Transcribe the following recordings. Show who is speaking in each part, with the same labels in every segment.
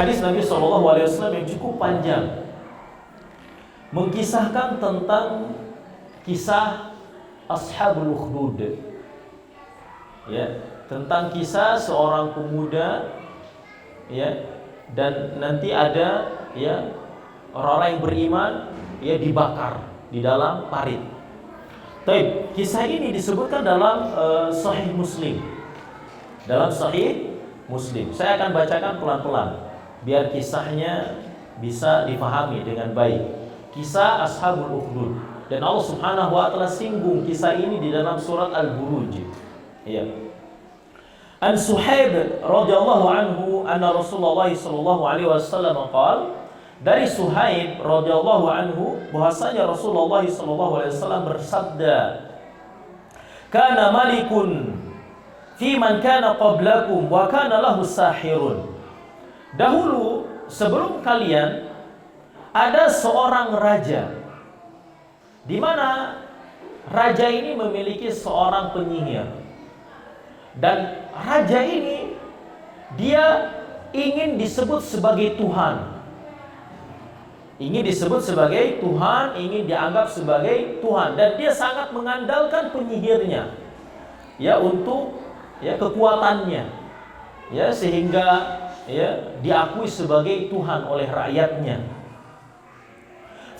Speaker 1: hadis Nabi SAW yang cukup panjang, mengkisahkan tentang kisah Ashabul Ukhdud, ya, tentang kisah seorang pemuda, ya, dan nanti ada, ya, orang-orang yang beriman, ya, dibakar di dalam parit. Baik, kisah ini disebutkan dalam Sahih Muslim. Dalam Sahih Muslim. Saya akan bacakan pelan-pelan biar kisahnya bisa dipahami dengan baik. Kisah Ashabul Ukhdud. Dan Allah Subhanahu wa taala singgung kisah ini di dalam surat Al-Buruj. Iya. An Suhaib radhiyallahu anhu anna Rasulullah sallallahu alaihi wasallam qala, dari Suhaib radhiyallahu anhu bahwasanya Rasulullah sallallahu alaihi wasallam bersabda, kana malikun fi man kana qablakum wa kana lahu sahirun. Dahulu sebelum kalian ada seorang raja, di mana raja ini memiliki seorang penyihir. Dan raja ini dia ingin disebut sebagai Tuhan. Ingin disebut sebagai Tuhan, ingin dianggap sebagai Tuhan, dan dia sangat mengandalkan penyihirnya, ya, untuk, ya, kekuatannya, ya, sehingga, ya, diakui sebagai Tuhan oleh rakyatnya.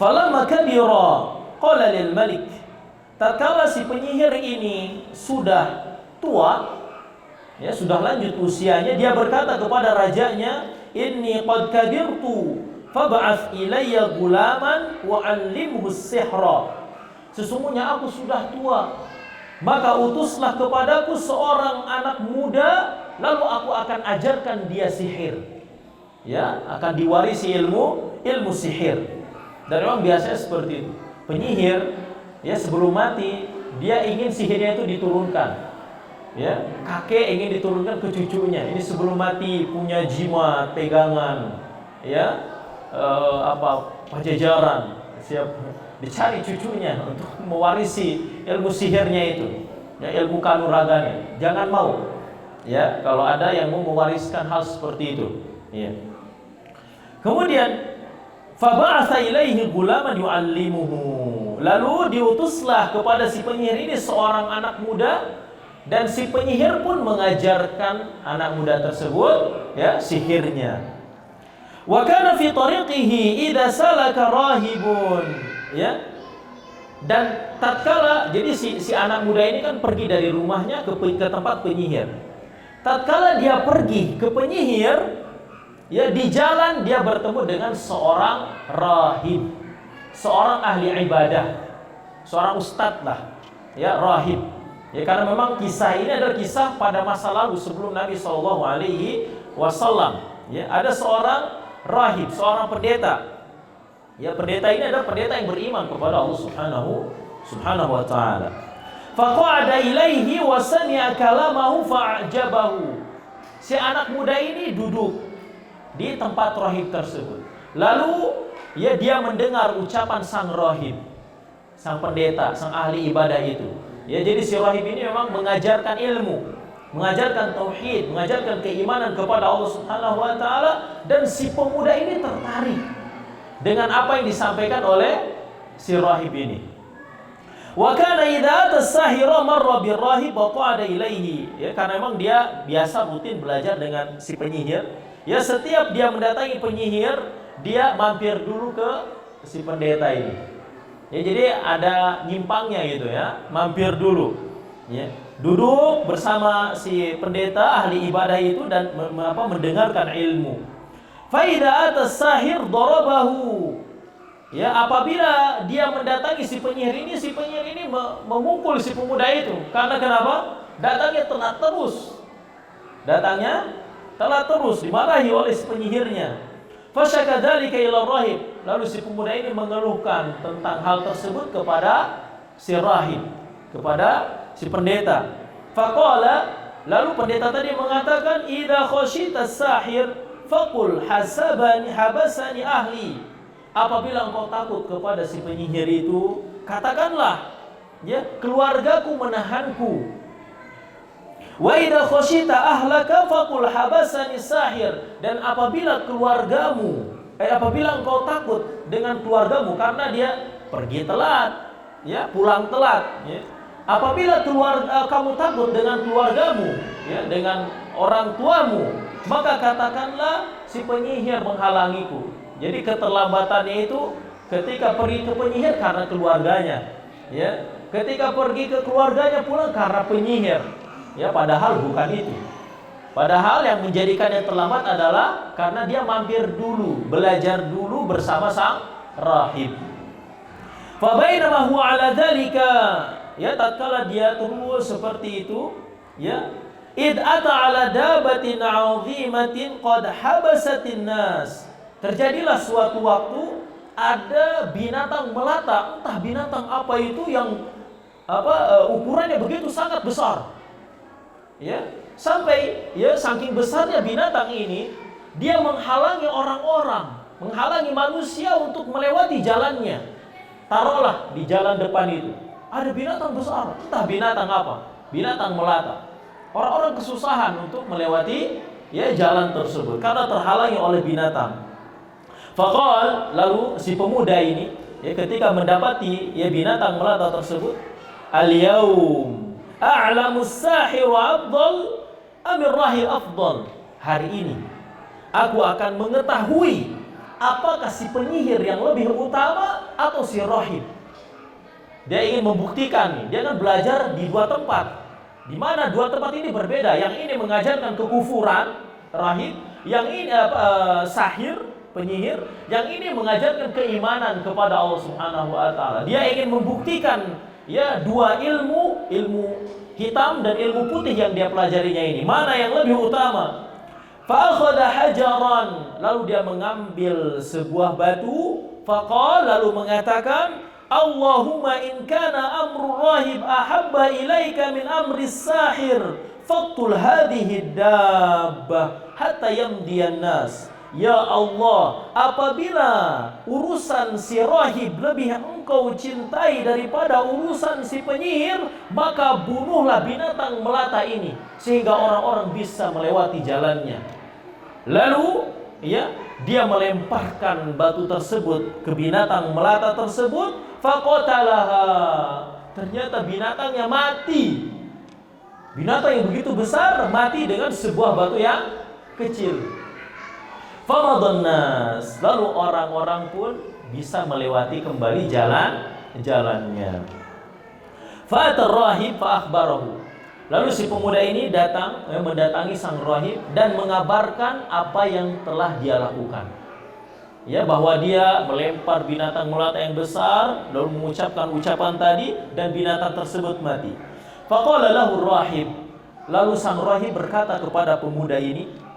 Speaker 1: Falamma kabira qala lil malik, tatkala si penyihir ini sudah tua, ya, sudah lanjut usianya, dia berkata kepada rajanya, inni qad kabirtu fab'ath ilayya gulaman wa 'allimhu as-sihra. Sesungguhnya aku sudah tua, maka utuslah kepadaku seorang anak muda, lalu aku akan ajarkan dia sihir. Ya, akan diwarisi ilmu sihir. Dan memang biasanya seperti itu. Penyihir, ya, sebelum mati dia ingin sihirnya itu diturunkan. Ya, kakek ingin diturunkan ke cucunya. Ini sebelum mati punya jimat pegangan, ya, pajajaran, siap dicari cucunya untuk mewarisi ilmu sihirnya itu, ya, ilmu kanuraganya. Jangan mau, ya, kalau ada yang mau mewariskan hal seperti itu, ya. Kemudian faba'atha ilaihi gulaman yu'allimuhu, lalu diutuslah kepada si penyihir ini seorang anak muda, dan si penyihir pun mengajarkan anak muda tersebut, ya, sihirnya. Wa kana fi tariqihi idza salaka rahibun, ya. Dan tatkala, jadi si anak muda ini kan pergi dari rumahnya ke tempat penyihir. Tatkala dia pergi ke penyihir, ya, di jalan dia bertemu dengan seorang rahib, seorang ahli ibadah, seorang ustadz lah, ya, rahib. Ya, karena memang kisah ini adalah kisah pada masa lalu sebelum Nabi Shallallahu Alaihi Wasallam. Ya, ada seorang rahib, seorang pendeta. Ya, pendeta ini adalah pendeta yang beriman kepada Allah Subhanahu wa taala. Faqa'ada ilaihi wa sami'a kalamahu fa'jabahu. Si anak muda ini duduk di tempat rahib tersebut. Lalu, ya, dia mendengar ucapan sang rahib, sang pendeta, sang ahli ibadah itu. Ya, jadi si rahib ini memang mengajarkan ilmu, mengajarkan tauhid, mengajarkan keimanan kepada Allah Subhanahu wa taala, dan si pemuda ini tertarik dengan apa yang disampaikan oleh si rahib ini. Wa kana idza tasahira marra birrahib wa qa'ada ilaihi. Ya, karena memang dia biasa rutin belajar dengan si penyihir. Ya, setiap dia mendatangi penyihir, dia mampir dulu ke si pendeta ini. Ya, jadi ada nyimpangnya gitu, ya, mampir dulu, ya, duduk bersama si pendeta ahli ibadah itu dan mendengarkan ilmu. Fa idza atas sahir darabahu. Ya, apabila dia mendatangi si penyihir ini memukul si pemuda itu. Karena kenapa? Datangnya telat terus, dimarahi oleh si penyihirnya. Fasyaka dzalika ila rahib. Lalu si pemuda ini mengeluhkan tentang hal tersebut kepada si rahib, kepada si pendeta. Faqala, lalu pendeta tadi mengatakan, idza khashita sahir faqul habasani ahli. Apabila engkau takut kepada si penyihir itu, katakanlah, ya, keluargaku menahanku. Wa idza khasyita ahlaka faqul habasani sahir. Dan apabila engkau takut dengan keluargamu karena dia pergi telat, ya, pulang telat, ya. Apabila kamu takut dengan keluargamu, ya, dengan orang tuamu, maka katakanlah si penyihir menghalangiku. Jadi keterlambatannya itu ketika pergi ke penyihir karena keluarganya, ya. Ketika pergi ke keluarganya pulang karena penyihir, ya, padahal bukan itu. Padahal yang menjadikannya terlambat adalah karena dia mampir dulu, belajar dulu bersama sang rahib. Fa bainama huwa ala dzalika, ya, tatkala dia terus seperti itu, ya, id ata ala dabatin 'azimatin qad habasatin nas. Terjadilah suatu waktu ada binatang melata, entah binatang apa itu yang ukurannya begitu sangat besar. Ya, sampai, ya, saking besarnya binatang ini, dia menghalangi orang-orang, menghalangi manusia untuk melewati jalannya. Taruhlah di jalan depan itu ada binatang besar, entah binatang apa, binatang melata. Orang-orang kesusahan untuk melewati, ya, jalan tersebut karena terhalangi oleh binatang. Faqal, lalu si pemuda ini, ya, ketika mendapati, ya, binatang melata tersebut, al-yaum a'lamu as-sahiru afdal amir rahil afdal. Hari ini aku akan mengetahui apakah si penyihir yang lebih utama atau si rahib. Dia ingin membuktikan, dia akan belajar di dua tempat. Di mana dua tempat ini berbeda. Yang ini mengajarkan kekufuran, rahib. Yang ini sahir, penyihir. Yang ini mengajarkan keimanan kepada Allah Subhanahu wa taala. Dia ingin membuktikan, ya, dua ilmu hitam dan ilmu putih yang dia pelajarinya ini, mana yang lebih utama. Fa akhadha hajaran, lalu dia mengambil sebuah batu. Faqala, lalu mengatakan, Allahumma in kana amru rahib ahabba ilaika min amri sahir faqtul hadhihi dabbah hatta yamdiyan nas. Ya Allah, apabila urusan si rahib lebih engkau cintai daripada urusan si penyihir, maka bunuhlah binatang melata ini sehingga orang-orang bisa melewati jalannya. Lalu, ya, dia melemparkan batu tersebut ke binatang melata tersebut. Faqatalaha, ternyata binatangnya mati. Binatang yang begitu besar mati dengan sebuah batu yang kecil. Famadhan nas, lalu orang-orang pun bisa melewati kembali jalannya. Fa'atar rahib fa'akhbarahu, lalu si pemuda ini mendatangi sang rahib dan mengabarkan apa yang telah dia lakukan. Ya, bahwa dia melempar binatang melata yang besar, lalu mengucapkan ucapan tadi dan binatang tersebut mati. Faqala lahu rahib, lalu sang rahib berkata kepada pemuda ini,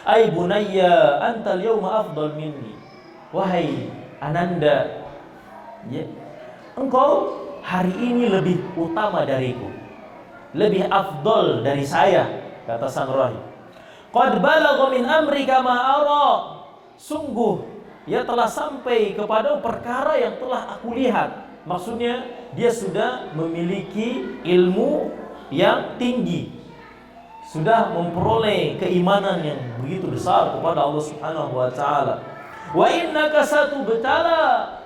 Speaker 1: Ai bunayya antal yawma afdal minni. Wahai ananda, ya, engkau hari ini lebih utama dariku, lebih afdal dari saya, kata sang rahib. Qad balagha min amrika ma ara, sungguh, ya, telah sampai kepada perkara yang telah aku lihat. Maksudnya dia sudah memiliki ilmu yang tinggi, sudah memperoleh keimanan yang begitu besar kepada Allah Subhanahu wa taala. Wa innaka satubtala,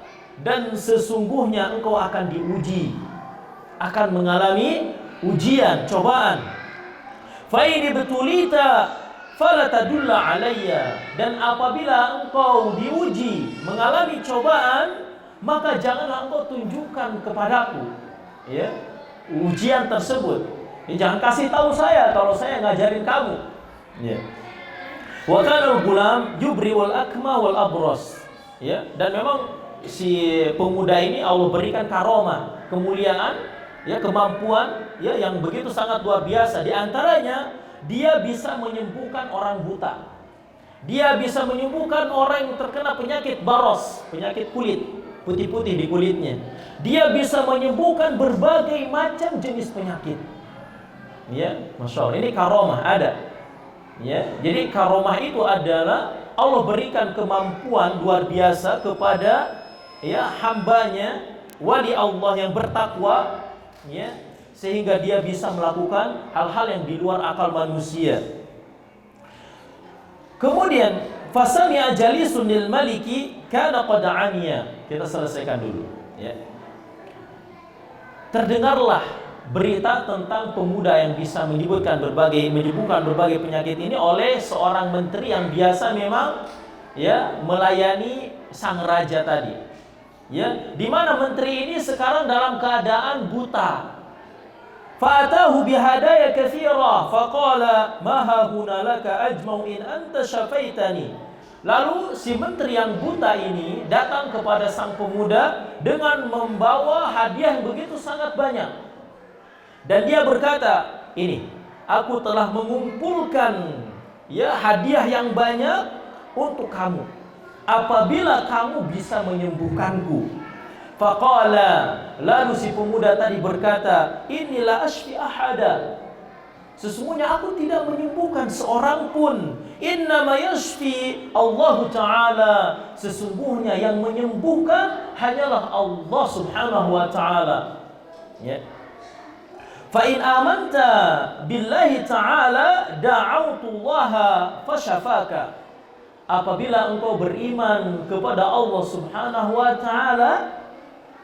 Speaker 1: dan sesungguhnya engkau akan diuji, akan mengalami ujian, cobaan. Fa in betulita fala tadulla alayya, dan apabila engkau diuji, mengalami cobaan, maka janganlah engkau tunjukkan kepadaku, ya, ujian tersebut. Ya, jangan kasih tahu saya kalau saya ngajarin kamu. Ya. Wa kana al-gulam yubri'ul akma wal abras. Ya, dan memang si pemuda ini Allah berikan karomah, kemuliaan, ya, kemampuan, ya, yang begitu sangat luar biasa. Di antaranya dia bisa menyembuhkan orang buta. Dia bisa menyembuhkan orang yang terkena penyakit baros, penyakit kulit, putih-putih di kulitnya. Dia bisa menyembuhkan berbagai macam jenis penyakit. Ya, Masya Allah, ini karomah ada. Ya, jadi karomah itu adalah Allah berikan kemampuan luar biasa kepada, ya, hambanya, wali Allah yang bertakwa, ya, sehingga dia bisa melakukan hal-hal yang di luar akal manusia. Kemudian fasami'a jalisun lil maliki kana qad amiya. Kita selesaikan dulu, ya. Terdengarlah berita tentang pemuda yang bisa menyembuhkan berbagai penyakit ini oleh seorang menteri yang biasa memang ya melayani sang raja tadi. Ya, di mana menteri ini sekarang dalam keadaan buta. Fa'atahu bihadaya katsira faqala ma hahuna laka ajmau in anta syafaitani. Lalu si menteri yang buta ini datang kepada sang pemuda dengan membawa hadiah yang begitu sangat banyak. Dan dia berkata, "Ini, aku telah mengumpulkan ya hadiah yang banyak untuk kamu. Apabila kamu bisa menyembuhkanku." Faqala, lalu si pemuda tadi berkata, "Inilah ashfi ahada." Sesungguhnya aku tidak menyembuhkan seorang pun. Innama yashfi Allah Ta'ala. Sesungguhnya yang menyembuhkan hanyalah Allah Subhanahu wa Ta'ala. Ya. Fa in amanta billahi ta'ala da'autullaha fasyafaka. Apabila engkau beriman kepada Allah Subhanahu wa Ta'ala,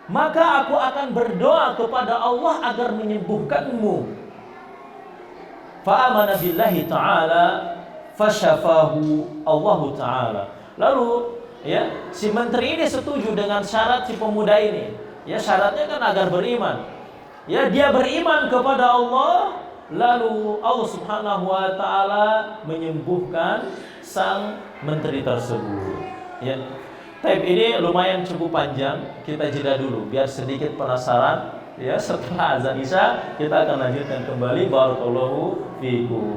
Speaker 1: maka aku akan berdoa kepada Allah agar menyembuhkanmu. Fa'amana billahi ta'ala fasyafahu Allah Ta'ala. Lalu ya, si menteri ini setuju dengan syarat si pemuda ini. Ya, syaratnya kan agar beriman. Ya, dia beriman kepada Allah, lalu Allah Subhanahu wa Ta'ala menyembuhkan sang menteri tersebut. Ya. Taib ini lumayan cukup panjang, kita jeda dulu biar sedikit penasaran. Ya, setelah azan Isya kita akan lanjutkan kembali. Barakallahu fiikum.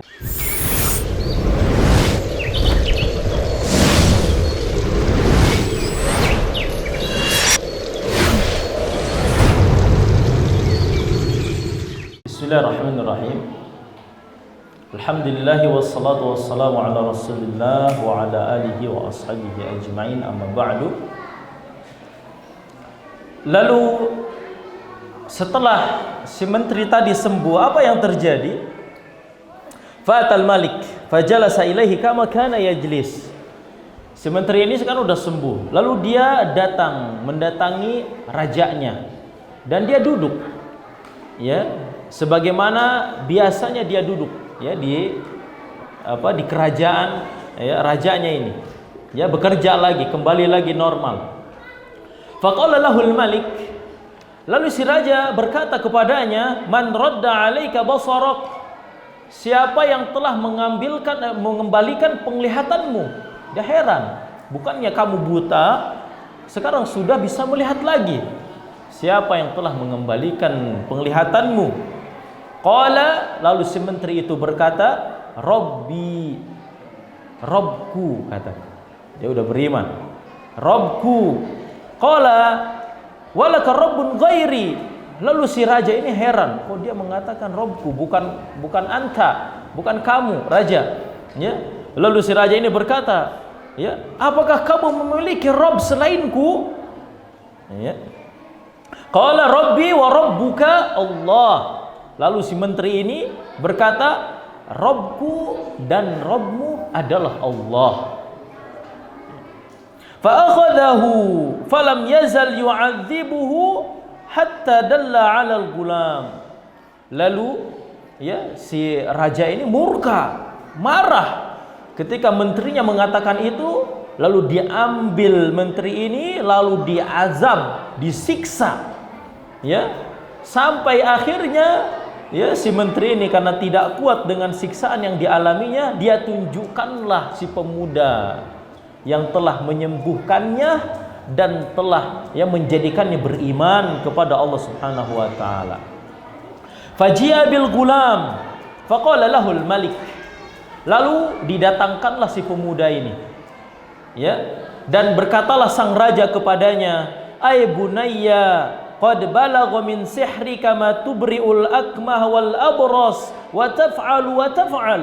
Speaker 1: Bismillahirrahmanirrahim. Alhamdulillahi wassalatu wassalamu ala Rasulillah wa ala alihi wa ashabihi ajma'in, amma ba'du. Lalu setelah si menteri tadi sembuh, apa yang terjadi? Fa'atal malik fajalasa ilaihi kama kana yajlis. Si menteri ini sekarang sudah sembuh. Lalu dia mendatangi rajanya dan dia duduk. Ya, sebagaimana biasanya dia duduk ya di kerajaan ya rajanya ini. Ya, bekerja lagi, kembali lagi normal. Faqala lahul malik, lalu si raja berkata kepadanya, "Man radda 'alaika basarak?" Siapa yang telah mengembalikan penglihatanmu? Dia heran. Bukannya kamu buta, sekarang sudah bisa melihat lagi. Siapa yang telah mengembalikan penglihatanmu? Qala, lalu si menteri itu berkata, "Rabbi." Rabbku, kata. Dia udah beriman. Rabbku. Qala, walaka rabbun ghairi. Lalu si raja ini heran, kok dia mengatakan Rabbku, bukan anta, bukan kamu raja. Ya. Lalu si raja ini berkata, ya, apakah kamu memiliki Rabb selainku? Ya. Qala rabbi wa rabbuka Allah. Lalu si menteri ini berkata, Rabbku dan Rabbmu adalah Allah. Fa'akhadahu falam yazal yu'adzibuhu hatta dalla 'alal gulam. Lalu ya, si raja ini murka, marah ketika menterinya mengatakan itu, lalu diambil menteri ini lalu diazab, disiksa. Ya, sampai akhirnya ya si menteri ini karena tidak kuat dengan siksaan yang dialaminya, dia tunjukkanlah si pemuda yang telah menyembuhkannya dan telah menjadikannya beriman kepada Allah Subhanahu wa taala. Faji'a bil gulam faqala lahul malik. Lalu didatangkanlah si pemuda ini. Ya, dan berkatalah sang raja kepadanya, "Ai bunayya, qad balagha min sihrika ma tubri'ul akmah wal abras wa taf'al."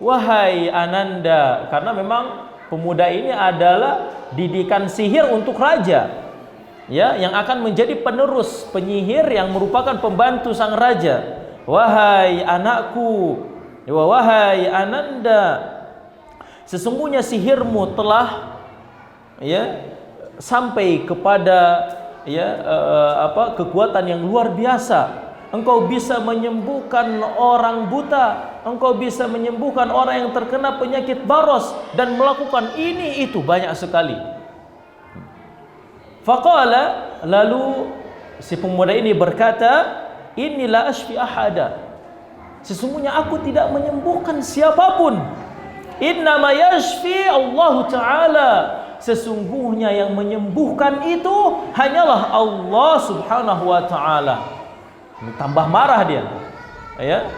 Speaker 1: Wahai ananda, karena memang pemuda ini adalah didikan sihir untuk raja. ya, yang akan menjadi penerus penyihir yang merupakan pembantu sang raja. Wahai anakku, wahai Ananda, sesungguhnya sihirmu telah sampai kepada kekuatan yang luar biasa. Engkau bisa menyembuhkan orang buta, engkau bisa menyembuhkan orang yang terkena penyakit baros, dan melakukan ini itu banyak sekali. Faqala, lalu si pemuda ini berkata, inilah ashfi ahada, sesungguhnya aku tidak menyembuhkan siapapun. Innama yashfi Allah Ta'ala, sesungguhnya yang menyembuhkan itu hanyalah Allah Subhanahu wa Ta'ala. Tambah marah dia.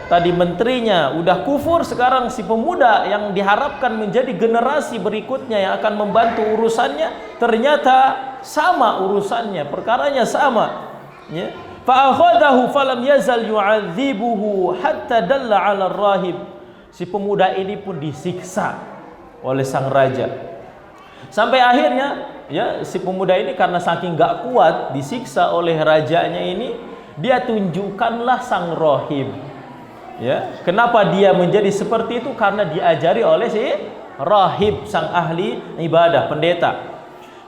Speaker 1: Tadi menterinya udah kufur, sekarang si pemuda yang diharapkan menjadi generasi berikutnya yang akan membantu urusannya, ternyata sama urusannya, perkaranya sama. Fa akhadahu falam yazal yu'adzibuhu hatta dalla 'ala rahib. Si pemuda ini pun disiksa oleh sang raja. Sampai akhirnya si pemuda ini karena saking gak kuat disiksa oleh rajanya ini, dia tunjukkanlah sang rahib. Kenapa dia menjadi seperti itu? Karena diajari oleh si rahib, sang ahli ibadah, pendeta.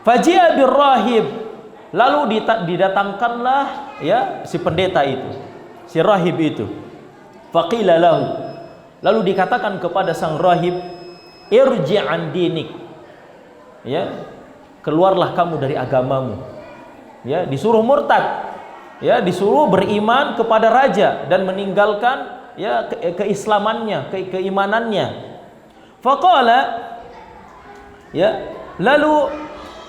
Speaker 1: Faji'a bir rahib, lalu didatangkanlah si pendeta itu, si rahib itu. Faqila lahu, lalu dikatakan kepada sang rahib, irji' an dinik, keluarlah kamu dari agamamu. Disuruh murtad, disuruh beriman kepada raja dan meninggalkan keislamannya, keimanannya. Faqala, lalu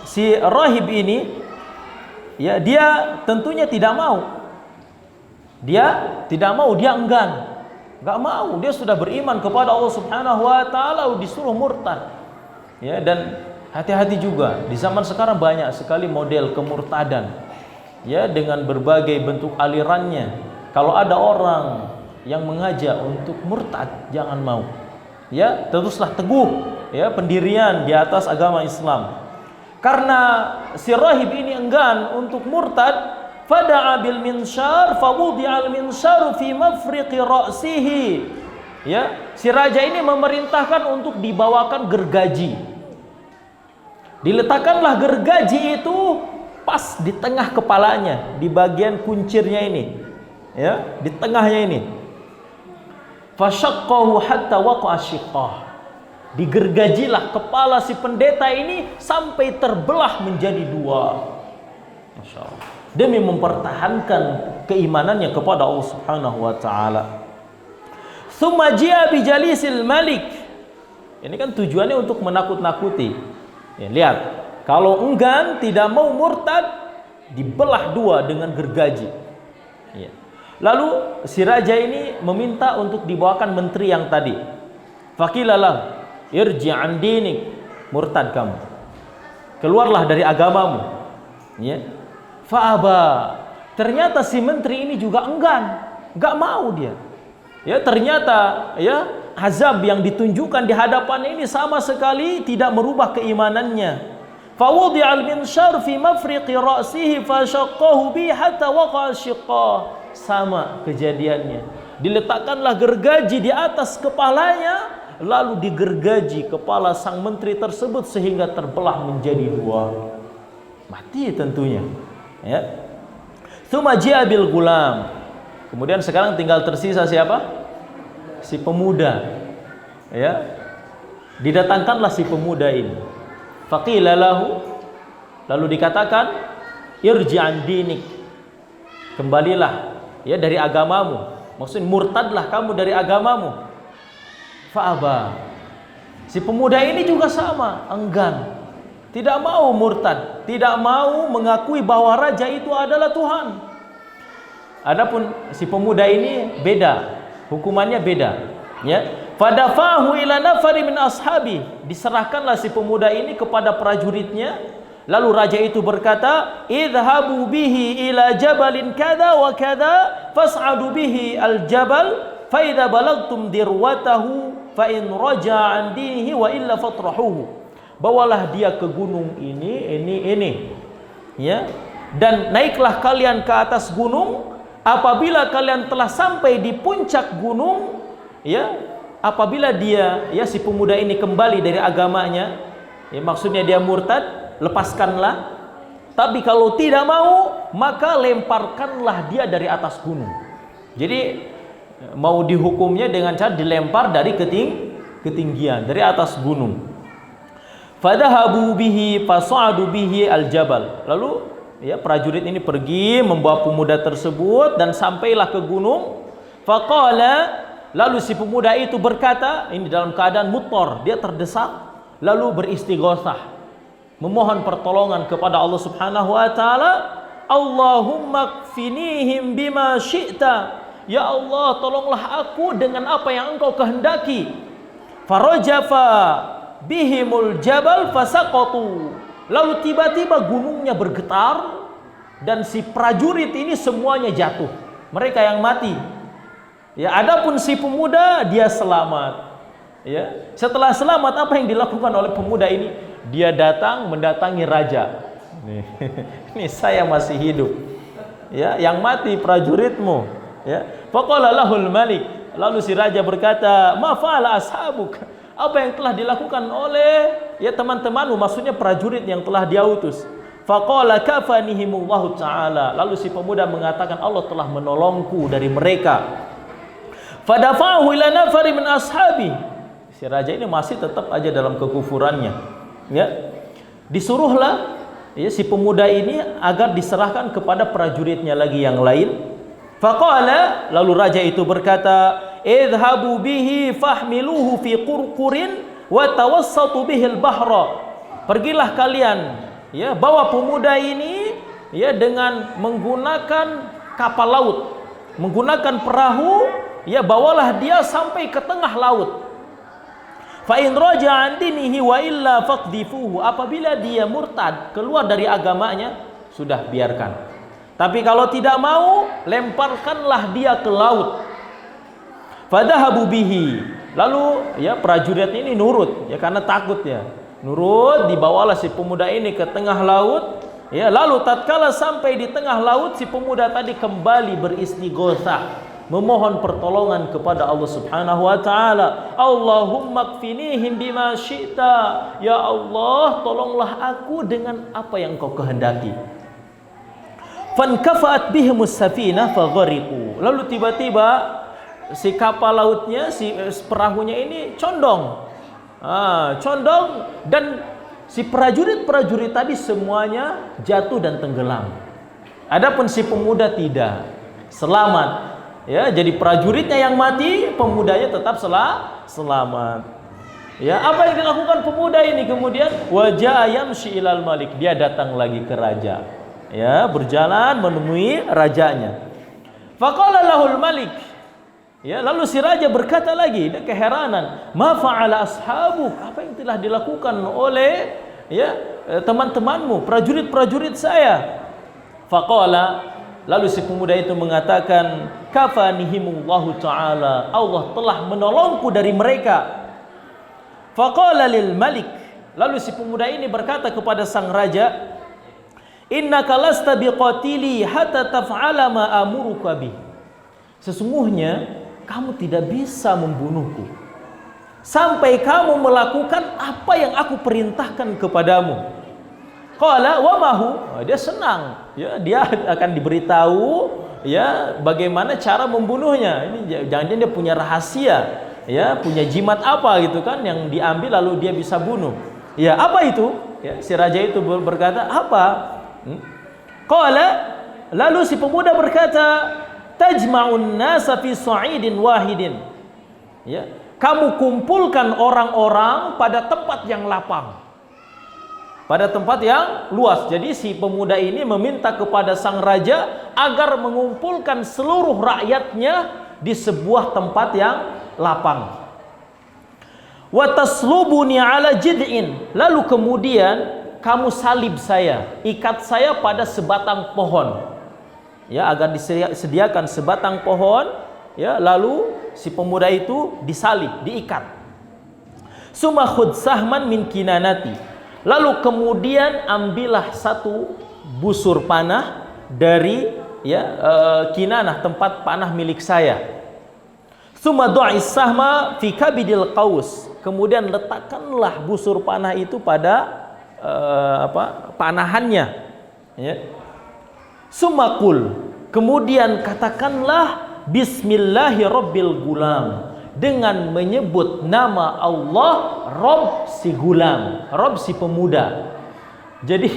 Speaker 1: si rahib ini dia tentunya tidak mau. Dia tidak mau, dia enggan. Enggak mau, dia sudah beriman kepada Allah Subhanahu wa Ta'ala, disuruh murtad. Dan hati-hati juga, di zaman sekarang banyak sekali model kemurtadan, dengan berbagai bentuk alirannya. Kalau ada orang yang mengajak untuk murtad, jangan mau. Teruslah teguh pendirian di atas agama Islam. Karena si rahib ini enggan untuk murtad, fada'a bil minsyar fawudi'al minsyaru fi mafriqi ra'sihi. Si raja ini memerintahkan untuk dibawakan gergaji. Diletakkanlah gergaji itu pas di tengah kepalanya, di bagian kuncirnya ini, di tengahnya ini. Fasyaqqahu hatta waqa'a syiqqah. Digergajilah kepala si pendeta ini sampai terbelah menjadi dua. Masya Allah. Demi mempertahankan keimanannya kepada Allah Subhanahu wa Ta'ala. Tsumma ji'a bi jalisil malik. Ini kan tujuannya untuk menakut-nakuti. Lihat, kalau enggan tidak mau murtad, dibelah dua dengan gergaji. Lalu si raja ini meminta untuk dibawakan menteri yang tadi. Faqilalah, irji' an dinik, murtad kamu, keluarlah dari agamamu. Fa'aba, ternyata si menteri ini juga enggan, enggak mau dia. Ternyata azab yang ditunjukkan di hadapan ini sama sekali tidak merubah keimanannya. Fawudi'al minsyar fi mafriqi ra'sihi fasyaqqahu bi hatta waqa'a syiqqah. Sama kejadiannya. Diletakkanlah gergaji di atas kepalanya, lalu digergaji kepala sang menteri tersebut sehingga terbelah menjadi dua. Mati tentunya. Tsumma ji'a bil gulam. Kemudian sekarang tinggal tersisa siapa? Si pemuda. Didatangkanlah si pemuda ini. Faqila lahu, lalu dikatakan, irji' an dinik, kembalilah dari agamamu. Maksudnya murtadlah kamu dari agamamu. Fa'aba. Si pemuda ini juga sama, enggan, tidak mau murtad, tidak mau mengakui bahwa raja itu adalah Tuhan. Adapun si pemuda ini beda, hukumannya beda. Fadafahu ila nafari min ashabi, diserahkanlah si pemuda ini kepada prajuritnya. Lalu raja itu berkata, idhabu bihi ila jabalin kada wa kada fas'adu bihi al-jabal fa idza balagtum dirwatahu fa in raja'a an dinihi wa illa fatrahuhu. Bawalah dia ke gunung ini. dan naiklah kalian ke atas gunung. Apabila kalian telah sampai di puncak gunung, ya, apabila dia, ya, si pemuda ini kembali dari agamanya, ya, maksudnya dia murtad, lepaskanlah. Tapi kalau tidak mau, maka lemparkanlah dia dari atas gunung. Jadi mau dihukumnya dengan cara dilempar dari ketinggian, dari atas gunung. Fadhahabu bihi fas'adu bihi al-jabal. Lalu, ya, prajurit ini pergi membawa pemuda tersebut dan sampailah ke gunung. Faqala, lalu si pemuda itu berkata, ini dalam keadaan mutor, dia terdesak, lalu beristighosah, memohon pertolongan kepada Allah Subhanahu wa taala. Allahumma kfinihim bima syi'ta. Ya Allah, tolonglah aku dengan apa yang Engkau kehendaki. Farajafa bihimul jabal fasaqatu. Lalu tiba-tiba gunungnya bergetar dan si prajurit ini semuanya jatuh. Mereka yang mati. Ya, adapun si pemuda dia selamat. Ya, setelah selamat apa yang dilakukan oleh pemuda ini? Dia datang mendatangi raja. Ini saya masih hidup. Ya, yang mati prajuritmu. Ya, faqala lahul malik. Lalu si raja berkata, "Ma fa'ala ashabuk?" Apa yang telah dilakukan oleh, ya, teman-temanmu, maksudnya prajurit yang telah dia utus. Faqala kafanihimullahu ta'ala. Lalu si pemuda mengatakan, Allah telah menolongku dari mereka. Fadafa'ahu ila nafari min ashabi. Si raja ini masih tetap aja dalam kekufurannya. Ya. Disuruhlah, ya, si pemuda ini agar diserahkan kepada prajuritnya lagi yang lain. Faqala, lalu raja itu berkata, idhabu bihi fahmiluhu fi qurqurin wa tawassatu bihil bahra. Pergilah kalian, ya, bawa pemuda ini, ya, dengan menggunakan kapal laut, menggunakan perahu, ya, bawalah dia sampai ke tengah laut. Fa in raja'a an dinihi wa illa faqdhifuhu. Apabila dia murtad, keluar dari agamanya, sudah biarkan. Tapi kalau tidak mau, lemparkanlah dia ke laut. Fadhahabu bihi. Lalu, ya, prajurit ini nurut, ya, karena takut, ya. Nurut, dibawalah si pemuda ini ke tengah laut. Ya, lalu tatkala sampai di tengah laut, si pemuda tadi kembali beristighosah, memohon pertolongan kepada Allah Subhanahu wa taala. Allahumma kfinihim bima syi'ta. Ya Allah, tolonglah aku dengan apa yang Kau kehendaki. Fankafa'at bihimus safinah faghariqu. Lalu tiba-tiba si kapal lautnya, si perahunya ini condong. Condong, dan si prajurit-prajurit tadi semuanya jatuh dan tenggelam. Adapun si pemuda tidak, selamat. Ya, jadi prajuritnya yang mati, pemudanya tetap selamat. Ya, apa yang dilakukan pemuda ini kemudian? Wajah yamshi ilal malik. Dia datang lagi ke raja. Ya, berjalan menemui rajanya. Faqala lahul malik. Ya, lalu si raja berkata lagi, dia keheranan, ma fa'ala ashabuk? Apa yang telah dilakukan oleh, ya, teman-temanmu, prajurit-prajurit saya? Faqala, lalu si pemuda itu mengatakan, kafanihimullahu ta'ala. Allah telah menolongku dari mereka. Faqala lil malik. Lalu si pemuda ini berkata kepada sang raja, innaka lasta biqatili hatta taf'ala ma amuruka bih. Sesungguhnya kamu tidak bisa membunuhku sampai kamu melakukan apa yang aku perintahkan kepadamu. Qala wa mahu. Dia senang, ya, dia akan diberitahu, ya, bagaimana cara membunuhnya. Ini jangan-jangan dia punya rahasia, ya, punya jimat apa gitu kan yang diambil lalu dia bisa bunuh. Ya, apa itu? Ya, si raja itu berkata, apa? Qala, lalu si pemuda berkata, tajma'un nasa fi sa'idin wahidin. Ya, kamu kumpulkan orang-orang pada tempat yang lapang, pada tempat yang luas. Jadi si pemuda ini meminta kepada sang raja agar mengumpulkan seluruh rakyatnya di sebuah tempat yang lapang. Wa taslubuni ala jid'in. Lalu kemudian kamu salib saya, ikat saya pada sebatang pohon. Ya, agar disediakan sebatang pohon, ya, lalu si pemuda itu disalib, diikat. Summa khudh sahman min kinanati. Lalu kemudian ambillah satu busur panah dari Kinanah, tempat panah milik saya. Tsumma du'is sahma fi kabidil qaus. Kemudian letakkanlah busur panah itu pada panahannya, ya. Tsumma qul, kemudian katakanlah bismillahirabbil gulam, dengan menyebut nama Allah, Rob si gulam, Rob si pemuda. Jadi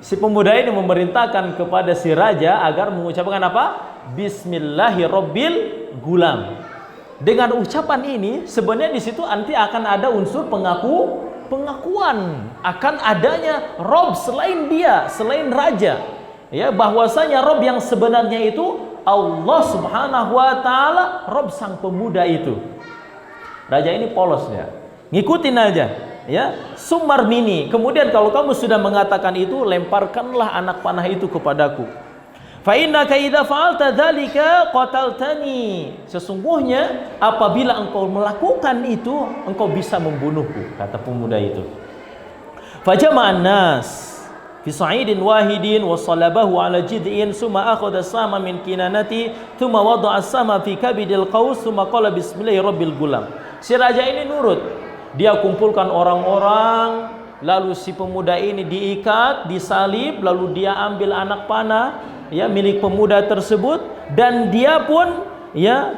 Speaker 1: si pemuda ini memerintahkan kepada si raja agar mengucapkan apa? Bismillahirabbil gulam. Dengan ucapan ini sebenarnya di situ nanti akan ada unsur pengakuan akan adanya Rob selain dia, selain raja. Ya, bahwasanya Rob yang sebenarnya itu Allah Subhanahu wa taala, Rob sang pemuda itu. Raja ini polos ya. Ngikutin aja, ya. Sumar mini. Kemudian kalau kamu sudah mengatakan itu, lemparkanlah anak panah itu kepadaku. Fa innaka idza fa'alta dzalika qataltani. Sesungguhnya apabila engkau melakukan itu, engkau bisa membunuhku, kata pemuda itu. Fajama'an nas fi sa'idin wahidin wa salabahu ala jid'in summa akhadha sama min kinanati thumma wada'a sama fi kabidil qaus thumma qala bismillahirabbil gulam. Si raja ini nurut. Dia kumpulkan orang-orang, lalu si pemuda ini diikat, disalib, lalu dia ambil anak panah ya milik pemuda tersebut, dan dia pun ya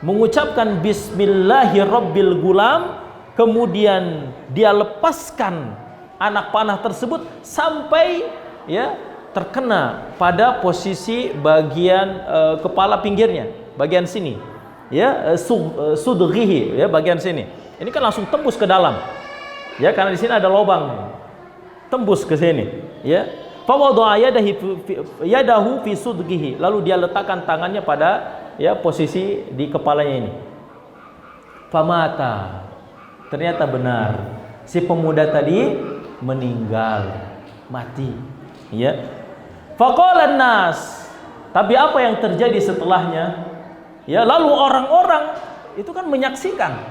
Speaker 1: mengucapkan bismillahirabbil gulam, kemudian dia lepaskan anak panah tersebut sampai ya terkena pada posisi bagian kepala pinggirnya, bagian sini ya, sudghihi ya, bagian sini. Ini kan langsung tembus ke dalam ya, karena di sini ada lubang, tembus ke sini ya. Fawadha yadahu fi sudghihi, lalu dia letakkan tangannya pada ya posisi di kepalanya ini. Famata, ternyata benar si pemuda tadi meninggal, mati ya. Faqalan nas, tapi apa yang terjadi setelahnya ya, lalu orang-orang itu kan menyaksikan,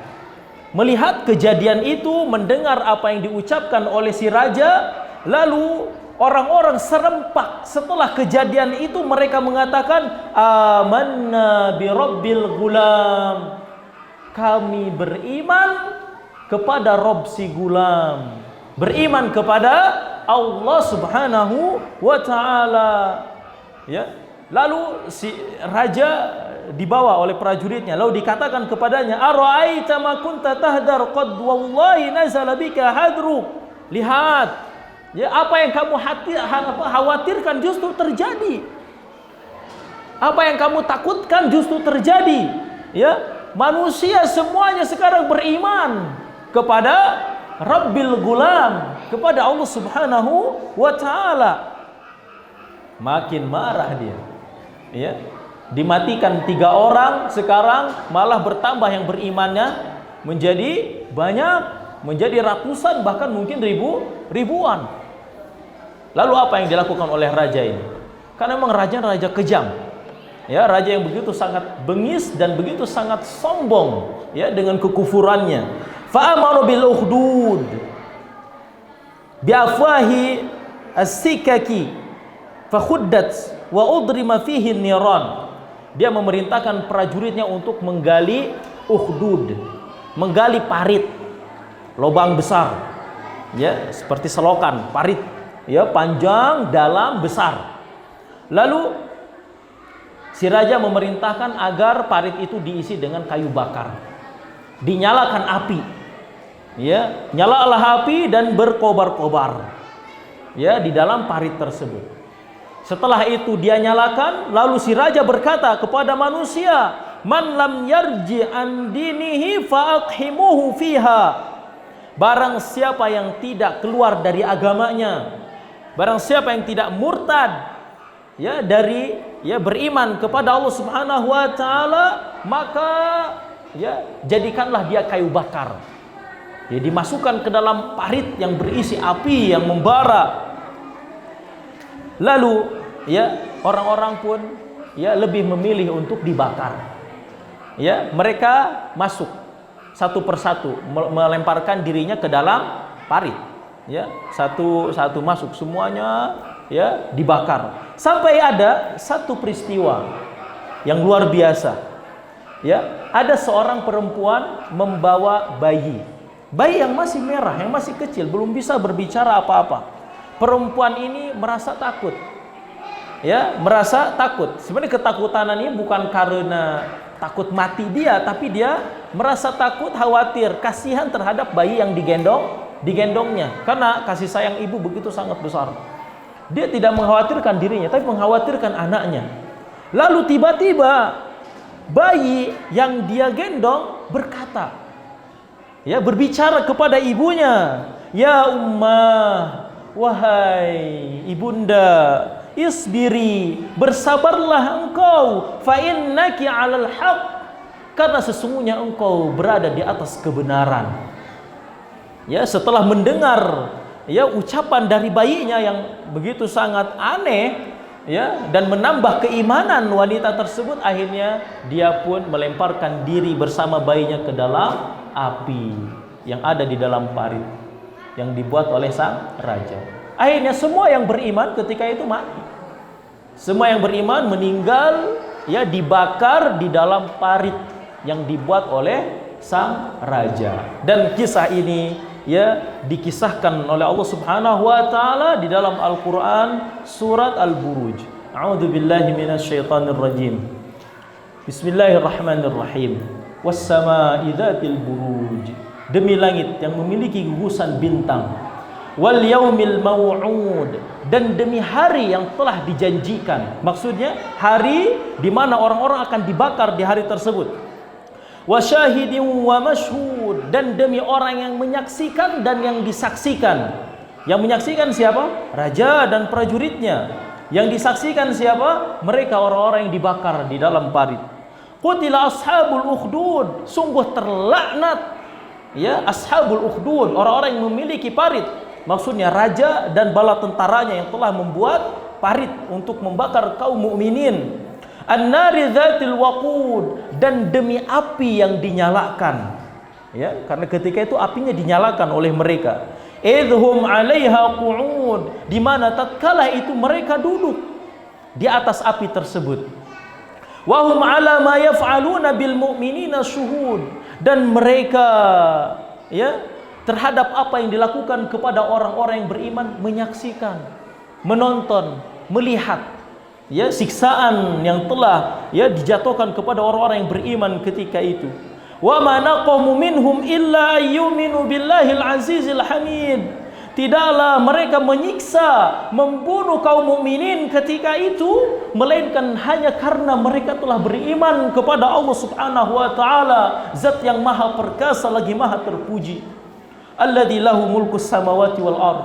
Speaker 1: melihat kejadian itu, mendengar apa yang diucapkan oleh si raja, lalu orang-orang serempak setelah kejadian itu mereka mengatakan amanna bi rabbil gulam, kami beriman kepada Rob si gulam, beriman kepada Allah Subhanahu wa taala ya. Lalu si raja dibawa oleh prajuritnya, lalu dikatakan kepadanya, ara'aita ma kunta tahdar qad wallahi nazala bika hadru. Lihat ya, apa yang kamu khawatirkan justru terjadi. Apa yang kamu takutkan justru terjadi. Ya, manusia semuanya sekarang beriman kepada Rabbil Gulam, kepada Allah Subhanahu wa taala. Makin marah dia. Ya. Dimatikan 3 orang, sekarang malah bertambah yang berimannya menjadi banyak, menjadi ratusan, bahkan mungkin ribuan. Lalu apa yang dilakukan oleh raja ini? Karena memang raja kejam. Ya, raja yang begitu sangat bengis dan begitu sangat sombong ya dengan kekufurannya. Fa amaru bil ukhdud bi afwahi as-sikaki fa khuddat wa udrima fihi niran. Dia memerintahkan prajuritnya untuk menggali ukhdud, menggali parit, lubang besar ya, seperti selokan, parit ya, panjang, dalam, besar. Lalu si raja memerintahkan agar parit itu diisi dengan kayu bakar, dinyalakan api ya, nyalalah api dan berkobar-kobar ya di dalam parit tersebut. Setelah itu dia nyalakan, lalu si raja berkata kepada manusia, man lam yarji an dinihi fa aqhimuhu fiha. Barang siapa yang tidak keluar dari agamanya, barang siapa yang tidak murtad ya dari ya beriman kepada Allah Subhanahu wa taala, maka ya jadikanlah dia kayu bakar. Ya, dimasukkan ke dalam parit yang berisi api yang membara. Lalu ya orang-orang pun ya lebih memilih untuk dibakar. Ya, mereka masuk satu persatu melemparkan dirinya ke dalam parit. Ya, satu-satu masuk, semuanya ya dibakar. Sampai ada satu peristiwa yang luar biasa. Ya, ada seorang perempuan membawa bayi yang masih merah, yang masih kecil, belum bisa berbicara apa-apa. Perempuan ini merasa takut. Ya, merasa takut. Sebenarnya ketakutan ini bukan karena takut mati dia, tapi dia merasa takut, khawatir, kasihan terhadap bayi yang digendongnya. Karena kasih sayang ibu begitu sangat besar. Dia tidak mengkhawatirkan dirinya, tapi mengkhawatirkan anaknya. Lalu tiba-tiba bayi yang dia gendong berkata, ya, berbicara kepada ibunya, "Ya ummah, wahai ibunda, isbiri, bersabarlah engkau, fa innaki 'alal haq, karena sesungguhnya engkau berada di atas kebenaran." Ya, setelah mendengar ya ucapan dari bayinya yang begitu sangat aneh, ya, dan menambah keimanan wanita tersebut, akhirnya dia pun melemparkan diri bersama bayinya ke dalam api yang ada di dalam parit yang dibuat oleh sang raja. Akhirnya semua yang beriman ketika itu mati. Semua yang beriman meninggal, ya, dibakar di dalam parit yang dibuat oleh sang raja. Dan kisah ini ya dikisahkan oleh Allah Subhanahu wa taala di dalam Al-Qur'an surat Al-Buruj. A'udzubillahi minasyaitonir rajim. Bismillahirrahmanirrahim. Was-samaa'i dzatil buruj. Demi langit yang memiliki gugusan bintang. Wal yaumil mau'ud, dan demi hari yang telah dijanjikan. Maksudnya hari di mana orang-orang akan dibakar di hari tersebut. Wa syahidin wa mashhud, dan demi orang yang menyaksikan dan yang disaksikan. Yang menyaksikan siapa? Raja dan prajuritnya. Yang disaksikan siapa? Mereka orang-orang yang dibakar di dalam parit. Qutila ashabul ukhdud, sungguh terlaknat ya ashabul ukhdud, orang-orang yang memiliki parit. Maksudnya raja dan bala tentaranya yang telah membuat parit untuk membakar kaum mukminin. An-nari dzatil waqud, dan demi api yang dinyalakan. Ya, karena ketika itu apinya dinyalakan oleh mereka. Idhum 'alaiha qu'ud, di mana tatkala itu mereka duduk di atas api tersebut. Wa hum 'ala ma yaf'aluna bil mu'minina syuhud, dan mereka ya terhadap apa yang dilakukan kepada orang-orang yang beriman menyaksikan, menonton, melihat ya siksaan yang telah ya dijatuhkan kepada orang-orang yang beriman ketika itu. Wa ma naqamu minhum illa ayyuminu billahil azizil hamid. Tidaklah mereka menyiksa, membunuh kaum mukminin ketika itu melainkan hanya karena mereka telah beriman kepada Allah Subhanahu wa taala, zat yang maha perkasa lagi maha terpuji. Alladzi lahu mulkus samawati wal ard.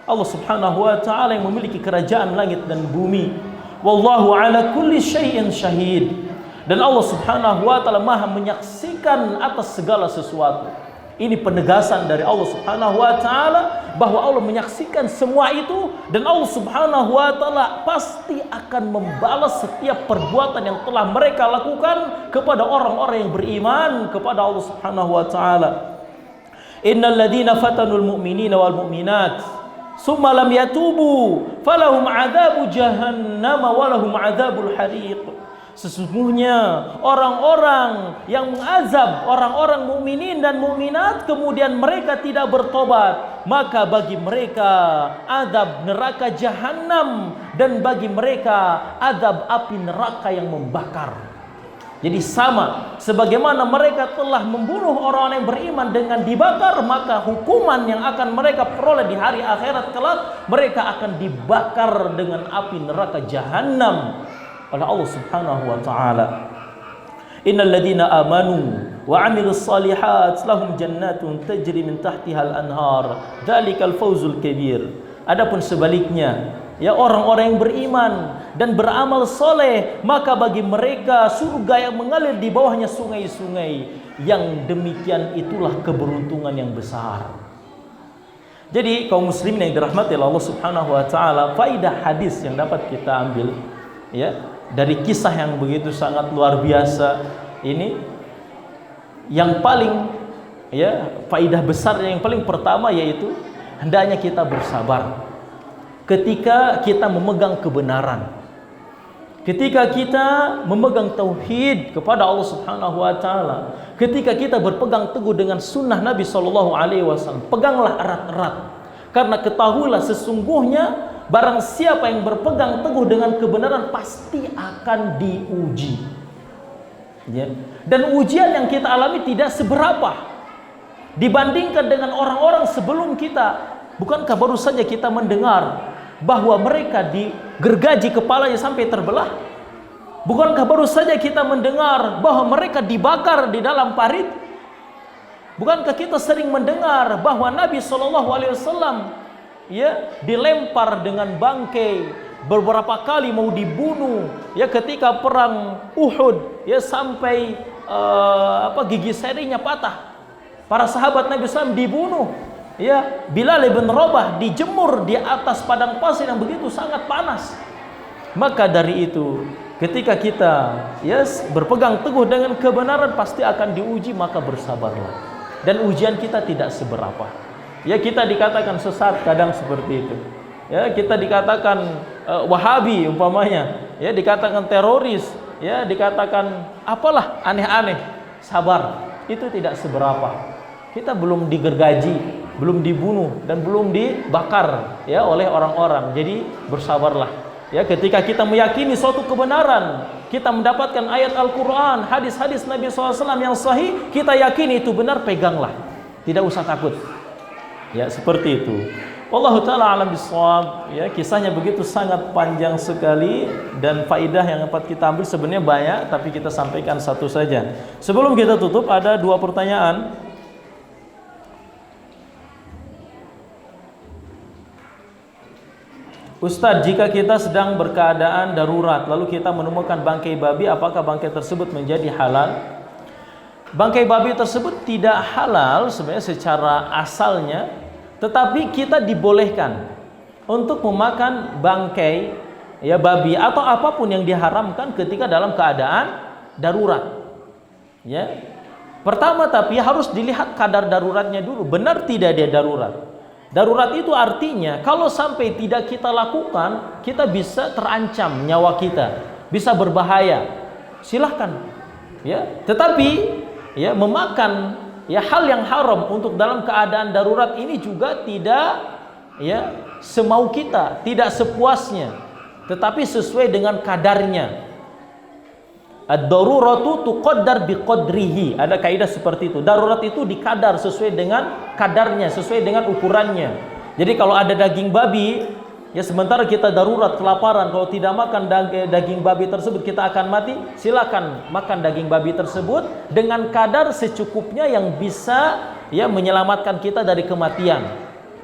Speaker 1: Allah Subhanahu wa taala yang memiliki kerajaan langit dan bumi. Wallahu ala kulli syai'in syahid. Dan Allah Subhanahu wa taala maha menyaksikan atas segala sesuatu. Ini penegasan dari Allah Subhanahu wa taala bahwa Allah menyaksikan semua itu, dan Allah Subhanahu wa taala pasti akan membalas setiap perbuatan yang telah mereka lakukan kepada orang-orang yang beriman kepada Allah Subhanahu wa taala. Innal ladzina fatanul mu'minina wal mu'minat summa lam yatubu falahum 'adzabu jahannam wa lahum 'adzabul hariq. Sesungguhnya orang-orang yang mengazab orang-orang mukminin dan mukminat kemudian mereka tidak bertobat, maka bagi mereka azab neraka jahanam, dan bagi mereka azab api neraka yang membakar. Jadi sama, sebagaimana mereka telah membunuh orang-orang yang beriman dengan dibakar, maka hukuman yang akan mereka peroleh di hari akhirat kelak, mereka akan dibakar dengan api neraka jahanam oleh Allah Subhanahu wa taala. Innal ladzina amanu wa 'amilus shalihat lahum jannatun tajri min tahtiha al-anhar dzalikal fawzul kabir. Adapun sebaliknya, ya orang-orang yang beriman dan beramal soleh, maka bagi mereka surga yang mengalir di bawahnya sungai-sungai. Yang demikian itulah keberuntungan yang besar. Jadi kaum muslimin yang dirahmati Allah Subhanahu wa taala, faidah hadis yang dapat kita ambil ya dari kisah yang begitu sangat luar biasa ini, yang paling ya faidah besar yang paling pertama yaitu hendaknya kita bersabar ketika kita memegang kebenaran, ketika kita memegang tauhid kepada Allah Subhanahu wa taala, ketika kita berpegang teguh dengan sunnah Nabi sallallahu alaihi wasallam, peganglah erat-erat. Karena ketahuilah sesungguhnya barang siapa yang berpegang teguh dengan kebenaran pasti akan diuji. Ya. Dan ujian yang kita alami tidak seberapa dibandingkan dengan orang-orang sebelum kita. Bukankah baru saja kita mendengar bahwa mereka digergaji kepalanya sampai terbelah? Bukankah baru saja kita mendengar bahwa mereka dibakar di dalam parit? Bukankah kita sering mendengar bahwa Nabi SAW ya dilempar dengan bangkai, beberapa kali mau dibunuh ya ketika perang Uhud ya, sampai gigi serinya patah. Para sahabat Nabi SAW dibunuh. Ya, Bilal bin Rabah dijemur di atas padang pasir yang begitu sangat panas. Maka dari itu, ketika kita berpegang teguh dengan kebenaran pasti akan diuji, maka bersabarlah. Dan ujian kita tidak seberapa. Ya, kita dikatakan sesat kadang seperti itu. Ya, kita dikatakan Wahabi umpamanya, ya dikatakan teroris, ya dikatakan apalah aneh-aneh. Sabar, itu tidak seberapa. Kita belum digergaji, belum dibunuh dan belum dibakar ya oleh orang-orang. Jadi bersabarlah. Ya, ketika kita meyakini suatu kebenaran, kita mendapatkan ayat Al-Qur'an, hadis-hadis Nabi SAW yang sahih, kita yakini itu benar, peganglah. Tidak usah takut. Ya, seperti itu. Wallahu taala alam bisawab. Ya, kisahnya begitu sangat panjang sekali dan faidah yang dapat kita ambil sebenarnya banyak, tapi kita sampaikan satu saja. Sebelum kita tutup ada dua pertanyaan. Ustadz, jika kita sedang berkeadaan darurat lalu kita menemukan bangkai babi, apakah bangkai tersebut menjadi halal? Bangkai babi tersebut tidak halal sebenarnya secara asalnya, tetapi kita dibolehkan untuk memakan bangkai ya babi atau apapun yang diharamkan ketika dalam keadaan darurat. Ya. Pertama tapi harus dilihat kadar daruratnya dulu, benar tidak dia darurat. Darurat itu artinya kalau sampai tidak kita lakukan, kita bisa terancam nyawa kita, bisa berbahaya. Silahkan, ya. Tetapi ya memakan ya hal yang haram untuk dalam keadaan darurat ini juga tidak ya semau kita, tidak sepuasnya, tetapi sesuai dengan kadarnya. Ad-daruratu tuqaddar biqadrihi. Ada kaidah seperti itu. Darurat itu dikadar sesuai dengan kadarnya, sesuai dengan ukurannya. Jadi kalau ada daging babi, ya sementara kita darurat kelaparan, kalau tidak makan daging babi tersebut kita akan mati, silakan makan daging babi tersebut dengan kadar secukupnya yang bisa ya menyelamatkan kita dari kematian.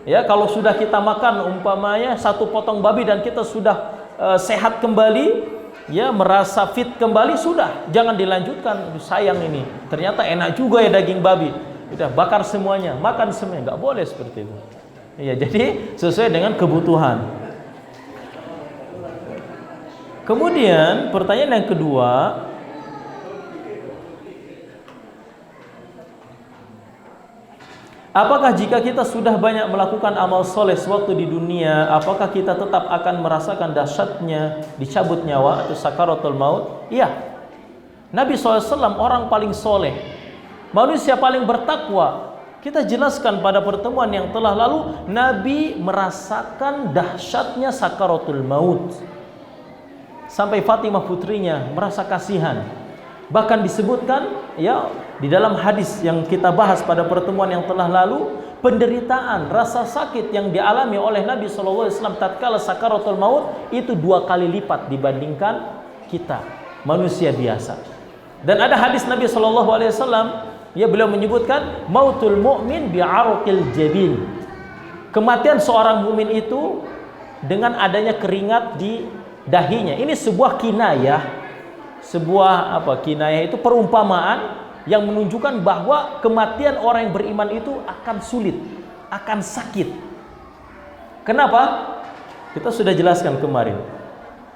Speaker 1: Ya, kalau sudah kita makan umpamanya satu potong babi dan kita sudah sehat kembali, ya merasa fit kembali, sudah jangan dilanjutkan. Sayang ini ternyata enak juga ya daging babi, udah bakar semuanya, makan semuanya, nggak boleh seperti itu. Ya, jadi sesuai dengan kebutuhan. Kemudian pertanyaan yang kedua, apakah jika kita sudah banyak melakukan amal soleh sewaktu di dunia, apakah kita tetap akan merasakan dahsyatnya dicabut nyawa atau sakaratul maut? Iya. Nabi SAW orang paling soleh, manusia paling bertakwa. Kita jelaskan pada pertemuan yang telah lalu, Nabi merasakan dahsyatnya sakaratul maut. Sampai Fatimah putrinya merasa kasihan. Bahkan disebutkan ya di dalam hadis yang kita bahas pada pertemuan yang telah lalu, penderitaan, rasa sakit yang dialami oleh Nabi SAW tatkala sakaratul maut itu 2 kali lipat dibandingkan kita manusia biasa. Dan ada hadis Nabi SAW, ya beliau menyebutkan mautul mu'min bi'arqil jabin. Kematian seorang mukmin itu dengan adanya keringat di dahinya. Ini sebuah kinayah, sebuah kinayah itu perumpamaan yang menunjukkan bahwa kematian orang yang beriman itu akan sulit, akan sakit. Kenapa? Kita sudah jelaskan kemarin,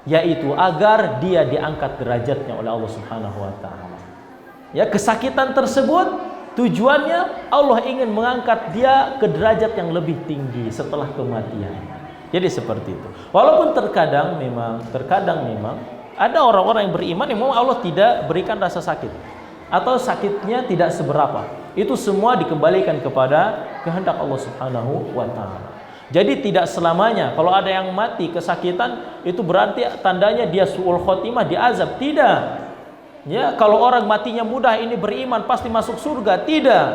Speaker 1: yaitu agar dia diangkat derajatnya oleh Allah Subhanahu wa taala. Ya, kesakitan tersebut tujuannya Allah ingin mengangkat dia ke derajat yang lebih tinggi setelah kematian. Jadi seperti itu. Walaupun terkadang memang ada orang-orang yang beriman yang memang Allah tidak berikan rasa sakit atau sakitnya tidak seberapa. Itu semua dikembalikan kepada kehendak Allah Subhanahu wa taala. Jadi tidak selamanya kalau ada yang mati kesakitan itu berarti tandanya dia suul khotimah, diazab. Tidak. Ya, kalau orang matinya mudah ini beriman pasti masuk surga. Tidak.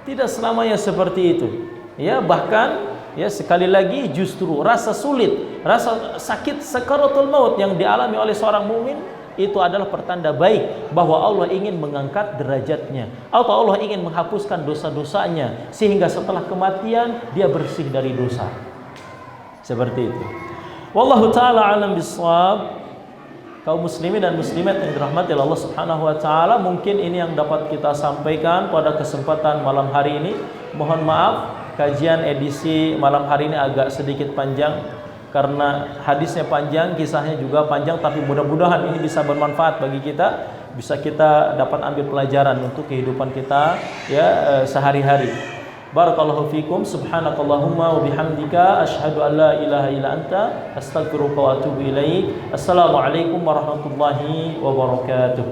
Speaker 1: Tidak selamanya seperti itu. Ya, bahkan ya sekali lagi justru rasa sulit, rasa sakit sakaratul maut yang dialami oleh seorang mukmin itu adalah pertanda baik bahwa Allah ingin mengangkat derajatnya atau Allah ingin menghapuskan dosa-dosanya sehingga setelah kematian dia bersih dari dosa. Seperti itu. Wallahu taala alam bissawab. Kaum muslimin dan muslimat yang dirahmati Allah Subhanahu wa taala, mungkin ini yang dapat kita sampaikan pada kesempatan malam hari ini. Mohon maaf kajian edisi malam hari ini agak sedikit panjang karena hadisnya panjang, kisahnya juga panjang, tapi mudah-mudahan ini bisa bermanfaat bagi kita, bisa kita dapat ambil pelajaran untuk kehidupan kita ya sehari-hari. Barakallahu fikum, subhanakallahumma wa bihamdika asyhadu an la ilaha illa anta astaghfiruka wa atubu ilaik. Assalamualaikum warahmatullahi wabarakatuh.